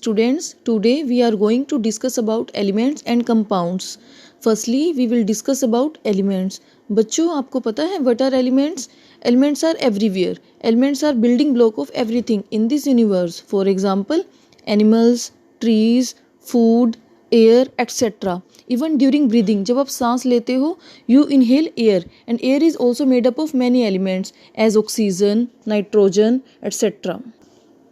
Students, today we are going to discuss about elements and compounds. Firstly, we will discuss about elements. बच्चों, आपको पता है what are elements? Elements are everywhere. Elements are building block of everything in this universe. For example, animals, trees, food, air, etc. Even during breathing, जब आप सांस लेते हो, you inhale air, and air is also made up of many elements as oxygen, nitrogen, etc.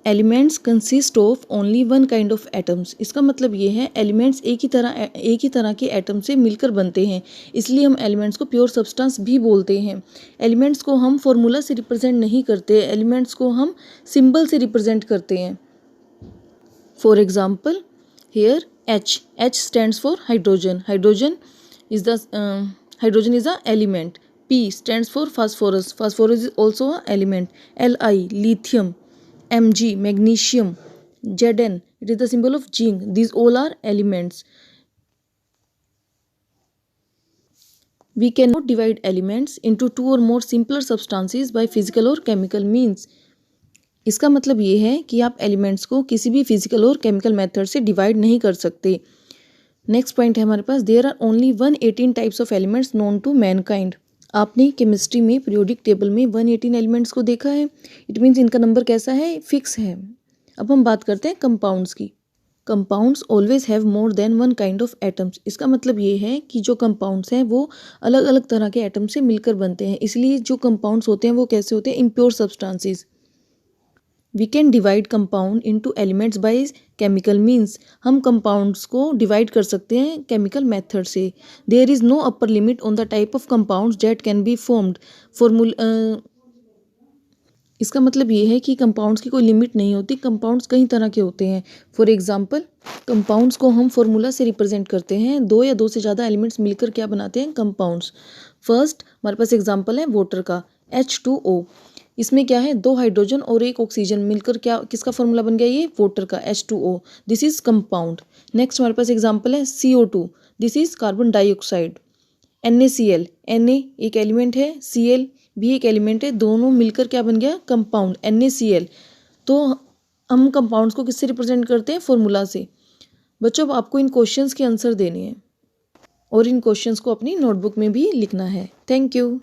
Elements consist of only one kind of atoms. इसका मतलब ये है elements एक ही तरह के एटम से मिलकर बनते हैं, इसलिए हम एलिमेंट्स को प्योर सब्सटेंस भी बोलते हैं। एलिमेंट्स को हम फॉर्मूला से रिप्रेजेंट नहीं करते, एलिमेंट्स को हम सिंबल से रिप्रेजेंट करते हैं। For example hair H stands for hydrogen. Hydrogen is a element. P stands for phosphorus. Phosphorus is also a element. Li lithium. Mg magnesium. Zn it is the symbol of zinc. These all are elements. We cannot divide elements into two or more simpler substances by physical or chemical means. इसका मतलब ये है कि आप elements को किसी भी physical और केमिकल मेथड से डिवाइड नहीं कर सकते। नेक्स्ट पॉइंट है हमारे पास, there are only 118 types of elements known to mankind. आपने केमिस्ट्री में पीरियोडिक टेबल में 118 एलिमेंट्स को देखा है। इट मीन्स इनका नंबर कैसा है, फिक्स है। अब हम बात करते हैं कंपाउंड्स की। Compounds always have more than one kind of atoms. इसका मतलब ये है कि जो कंपाउंड्स हैं वो अलग अलग तरह के एटम से मिलकर बनते हैं, इसलिए जो कंपाउंड्स होते हैं वो कैसे होते हैं, impure substances. We can divide compound into elements by chemical means. हम कंपाउंड्स को डिवाइड कर सकते हैं केमिकल मेथड से। There is no upper limit on the type of compounds that can be formed. इसका मतलब ये है कि कंपाउंड्स की कोई लिमिट नहीं होती, कंपाउंड्स कई तरह के होते हैं। फॉर एग्जांपल कंपाउंड्स को हम फॉर्मूला से रिप्रेजेंट करते हैं। दो या दो से ज़्यादा एलिमेंट्स मिलकर क्या बनाते हैं, कंपाउंड्स। फर्स्ट हमारे पास एग्जांपल है वाटर का, H2O। इसमें क्या है, दो हाइड्रोजन और एक ऑक्सीजन मिलकर क्या किसका फॉर्मूला बन गया, ये वाटर का H2O। This is compound. Next हमारे पास एग्जांपल है CO2। This is carbon dioxide. NaCl, Na एक एलिमेंट है, Cl भी एक एलिमेंट है, दोनों मिलकर क्या बन गया, कंपाउंड NaCl। तो हम कंपाउंड्स को किससे रिप्रेजेंट करते हैं, फॉर्मूला से। बच्चों, अब आपको इन क्वेश्चंस के आंसर देने हैं और इन क्वेश्चंस को अपनी नोटबुक में भी लिखना है। Thank you.